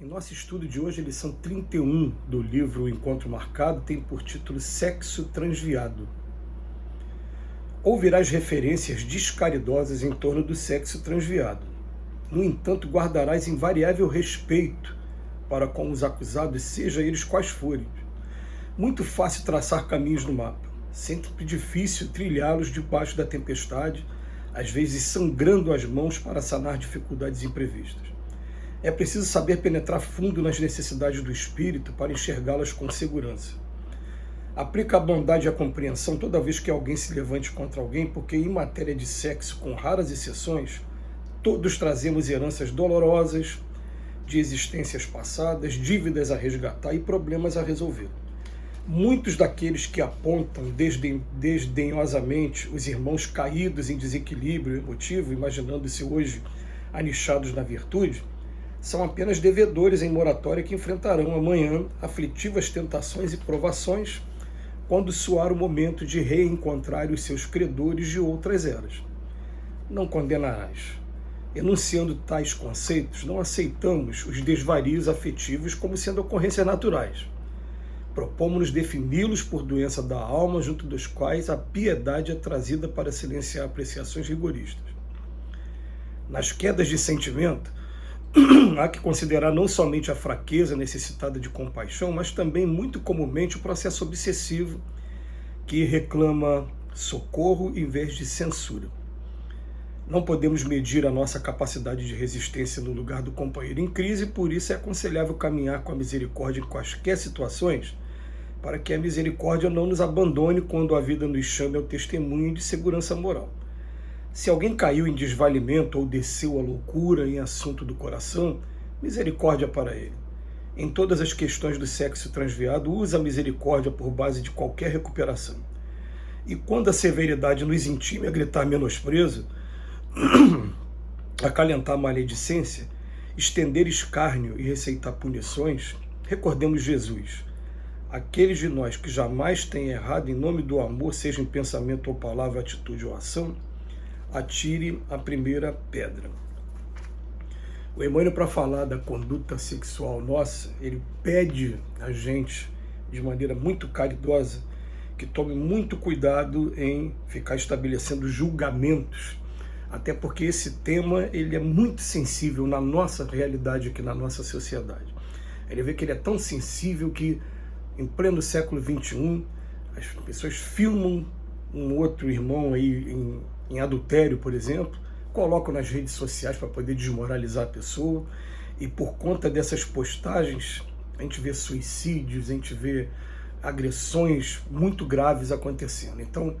Em nosso estudo de hoje, a lição 31 do livro O Encontro Marcado tem por título Sexo Transviado. Ouvirás referências descaridosas em torno do sexo transviado. No entanto, guardarás invariável respeito para com os acusados, seja eles quais forem. Muito fácil traçar caminhos no mapa, sempre difícil trilhá-los debaixo da tempestade, às vezes sangrando as mãos para sanar dificuldades imprevistas. É preciso saber penetrar fundo nas necessidades do espírito para enxergá-las com segurança. Aplica a bondade e a compreensão toda vez que alguém se levante contra alguém, porque em matéria de sexo, com raras exceções, todos trazemos heranças dolorosas de existências passadas, dívidas a resgatar e problemas a resolver. Muitos daqueles que apontam desdenhosamente os irmãos caídos em desequilíbrio emotivo, imaginando-se hoje anichados na virtude, são apenas devedores em moratória que enfrentarão amanhã aflitivas tentações e provações quando soar o momento de reencontrar os seus credores de outras eras. Não condenarás. Enunciando tais conceitos, não aceitamos os desvarios afetivos como sendo ocorrências naturais. Propomos-nos defini-los por doença da alma, junto dos quais a piedade é trazida para silenciar apreciações rigoristas. Nas quedas de sentimento, há que considerar não somente a fraqueza necessitada de compaixão, mas também, muito comumente, o processo obsessivo que reclama socorro em vez de censura. Não podemos medir a nossa capacidade de resistência no lugar do companheiro em crise, por isso é aconselhável caminhar com a misericórdia em quaisquer situações, para que a misericórdia não nos abandone quando a vida nos chame ao testemunho de segurança moral. Se alguém caiu em desvalimento ou desceu à loucura em assunto do coração, misericórdia para ele. Em todas as questões do sexo transviado, usa a misericórdia por base de qualquer recuperação. E quando a severidade nos intime a gritar menosprezo, acalentar maledicência, estender escárnio e receitar punições, recordemos Jesus. Aqueles de nós que jamais têm errado em nome do amor, seja em pensamento ou palavra, atitude ou ação, atire a primeira pedra. O Emmanuel, para falar da conduta sexual nossa, ele pede a gente, de maneira muito caridosa, que tome muito cuidado em ficar estabelecendo julgamentos, até porque esse tema ele é muito sensível na nossa realidade aqui, na nossa sociedade. Ele vê que ele é tão sensível que, em pleno século XXI, as pessoas filmam um outro irmão aí em adultério, por exemplo, colocam nas redes sociais para poder desmoralizar a pessoa, e por conta dessas postagens a gente vê suicídios, a gente vê agressões muito graves acontecendo. Então,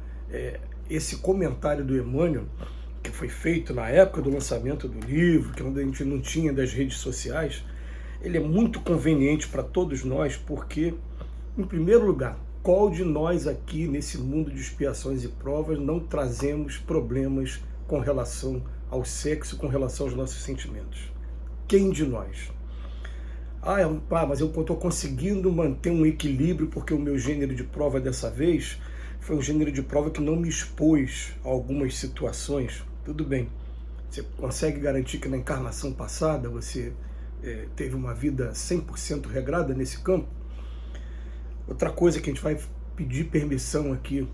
esse comentário do Emmanuel, que foi feito na época do lançamento do livro, que é onde a gente não tinha das redes sociais, ele é muito conveniente para todos nós, porque, em primeiro lugar, qual de nós aqui, nesse mundo de expiações e provas, não trazemos problemas com relação ao sexo, com relação aos nossos sentimentos? Quem de nós? Mas eu estou conseguindo manter um equilíbrio porque o meu gênero de prova dessa vez foi um gênero de prova que não me expôs a algumas situações. Tudo bem. Você consegue garantir que na encarnação passada você teve uma vida 100% regrada nesse campo? Outra coisa que a gente vai pedir permissão aqui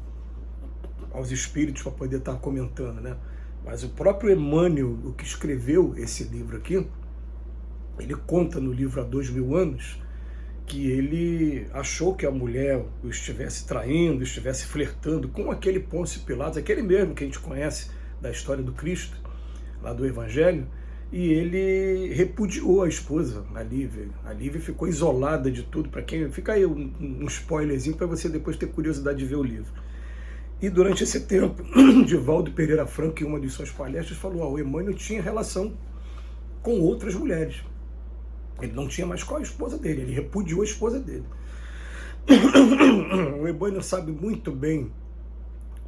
aos espíritos para poder estar comentando, né? Mas o próprio Emmanuel, o que escreveu esse livro aqui, ele conta no livro Há 2000 anos que ele achou que a mulher o estivesse traindo, estivesse flertando com aquele Pôncio Pilatos, aquele mesmo que a gente conhece da história do Cristo, lá do Evangelho, e ele repudiou a esposa, a Lívia. A Lívia ficou isolada de tudo. Para quem fica aí um spoilerzinho para você depois ter curiosidade de ver o livro. E durante esse tempo, Divaldo Pereira Franco, em uma de suas palestras, falou: o Emmanuel tinha relação com outras mulheres. Ele não tinha mais com a esposa dele, ele repudiou a esposa dele. O Emmanuel sabe muito bem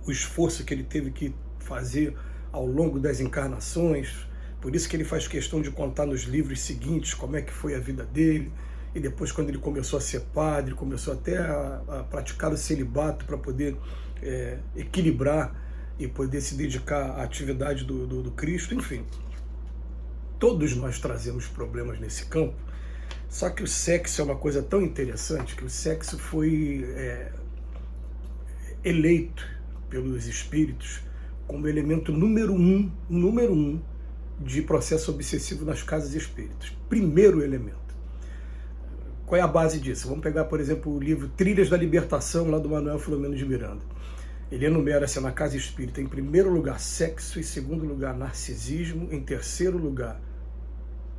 o esforço que ele teve que fazer ao longo das encarnações. Por isso que ele faz questão de contar nos livros seguintes como é que foi a vida dele. E depois, quando ele começou a ser padre, começou até a praticar o celibato para poder equilibrar e poder se dedicar à atividade do Cristo. Enfim, todos nós trazemos problemas nesse campo, Só que o sexo é uma coisa tão interessante que o sexo foi eleito pelos espíritos como elemento número um de processo obsessivo nas casas espíritas. Primeiro elemento. Qual é a base disso? Vamos pegar, por exemplo, o livro Trilhas da Libertação, lá do Manuel Filomeno de Miranda. Ele enumera assim, na casa espírita, em primeiro lugar, sexo, em segundo lugar, narcisismo, em terceiro lugar,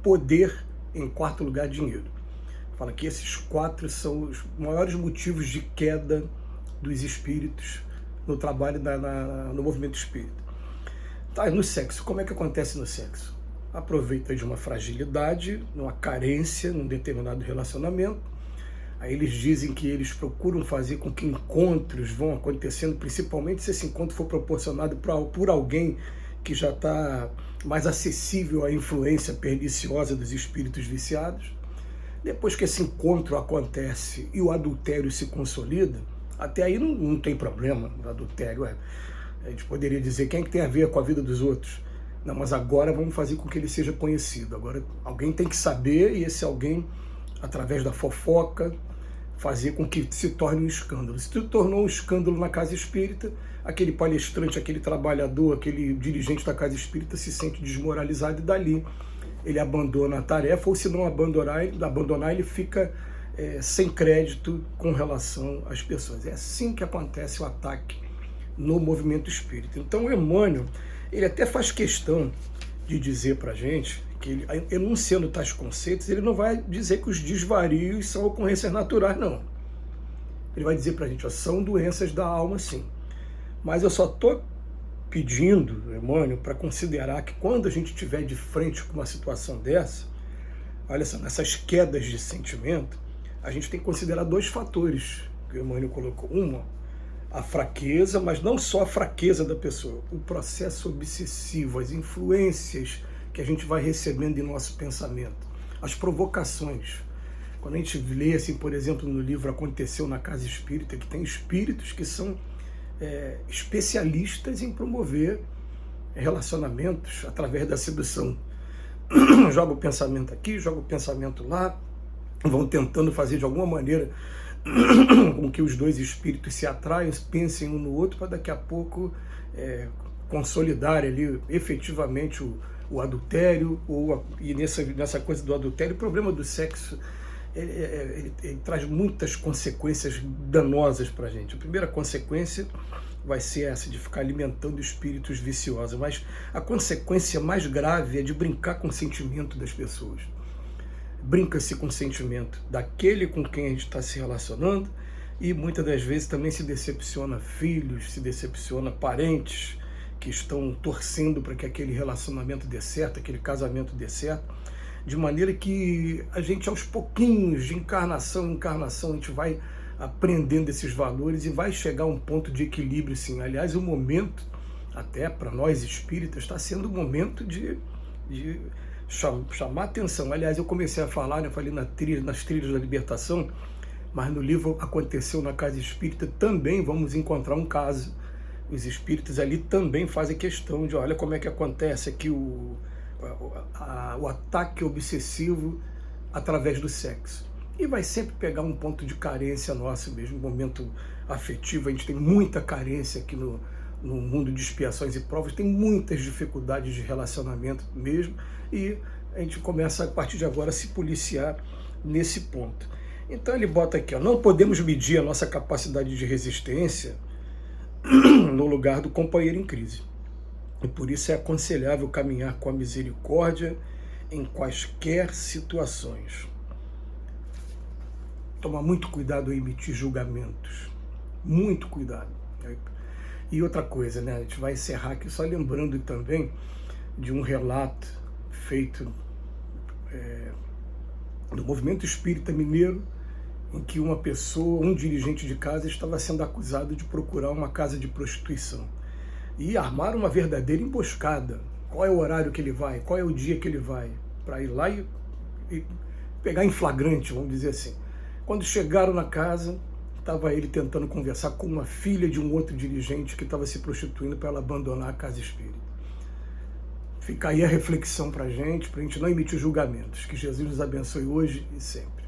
poder, em quarto lugar, dinheiro. Fala que esses 4 são os maiores motivos de queda dos espíritos no trabalho, no movimento espírita. Tá, no sexo, como é que acontece no sexo? Aproveita de uma fragilidade, uma carência num determinado relacionamento. Aí eles dizem que eles procuram fazer com que encontros vão acontecendo, principalmente se esse encontro for proporcionado por alguém que já está mais acessível à influência perniciosa dos espíritos viciados. Depois que esse encontro acontece e o adultério se consolida, até aí não tem problema, o adultério a gente poderia dizer quem é que tem a ver com a vida dos outros. Não, mas agora vamos fazer com que ele seja conhecido. Agora alguém tem que saber e esse alguém, através da fofoca, fazer com que se torne um escândalo. Se tornou um escândalo na casa espírita, aquele palestrante, aquele trabalhador, aquele dirigente da casa espírita se sente desmoralizado e dali ele abandona a tarefa, ou se não abandonar ele fica sem crédito com relação às pessoas. É assim que acontece o ataque no movimento espírita. Então o Emmanuel, ele até faz questão de dizer para a gente que ele, enunciando tais conceitos, ele não vai dizer que os desvarios são ocorrências naturais, não. Ele vai dizer para a gente, são doenças da alma, sim. Mas eu só estou pedindo, Emmanuel, para considerar que quando a gente estiver de frente com uma situação dessa, olha só, nessas quedas de sentimento, a gente tem que considerar 2 fatores que o Emmanuel colocou. Uma, a fraqueza, mas não só a fraqueza da pessoa, o processo obsessivo, as influências que a gente vai recebendo em nosso pensamento, as provocações. Quando a gente lê, assim, por exemplo, no livro Aconteceu na Casa Espírita, que tem espíritos que são especialistas em promover relacionamentos através da sedução. Joga o pensamento aqui, joga o pensamento lá, vão tentando fazer de alguma maneira com que os 2 espíritos se atraiam, pensem um no outro, para daqui a pouco consolidar ali efetivamente o adultério, e nessa coisa do adultério, o problema do sexo, ele traz muitas consequências danosas para a gente. A primeira consequência vai ser essa, de ficar alimentando espíritos viciosos, mas a consequência mais grave é de brincar com o sentimento das pessoas. Brinca-se com o sentimento daquele com quem a gente está se relacionando e muitas das vezes também se decepciona filhos, se decepciona parentes que estão torcendo para que aquele relacionamento dê certo, aquele casamento dê certo, de maneira que a gente aos pouquinhos, de encarnação em encarnação, a gente vai aprendendo esses valores e vai chegar a um ponto de equilíbrio, sim. Aliás, o momento, até para nós espíritas, está sendo um momento de chamar atenção. Aliás, eu comecei a falar, eu falei nas trilhas da libertação, mas no livro Aconteceu na Casa Espírita também vamos encontrar um caso. Os espíritos ali também fazem questão de, olha como é que acontece aqui o ataque obsessivo através do sexo. E vai sempre pegar um ponto de carência nosso mesmo, um momento afetivo. A gente tem muita carência aqui no mundo de expiações e provas, tem muitas dificuldades de relacionamento mesmo, e a gente começa a partir de agora a se policiar nesse ponto. Então ele bota aqui, não podemos medir a nossa capacidade de resistência no lugar do companheiro em crise. E por isso é aconselhável caminhar com a misericórdia em quaisquer situações. Tomar muito cuidado ao emitir julgamentos. Muito cuidado. E outra coisa, né? A gente vai encerrar aqui só lembrando também de um relato feito do movimento espírita mineiro, em que uma pessoa, um dirigente de casa, estava sendo acusado de procurar uma casa de prostituição. E armaram uma verdadeira emboscada. Qual é o horário que ele vai? Qual é o dia que ele vai? Para ir lá e pegar em flagrante, vamos dizer assim. Quando chegaram na casa, estava ele tentando conversar com uma filha de um outro dirigente que estava se prostituindo para ela abandonar a casa espírita. Fica aí a reflexão para a gente não emitir julgamentos. Que Jesus nos abençoe hoje e sempre.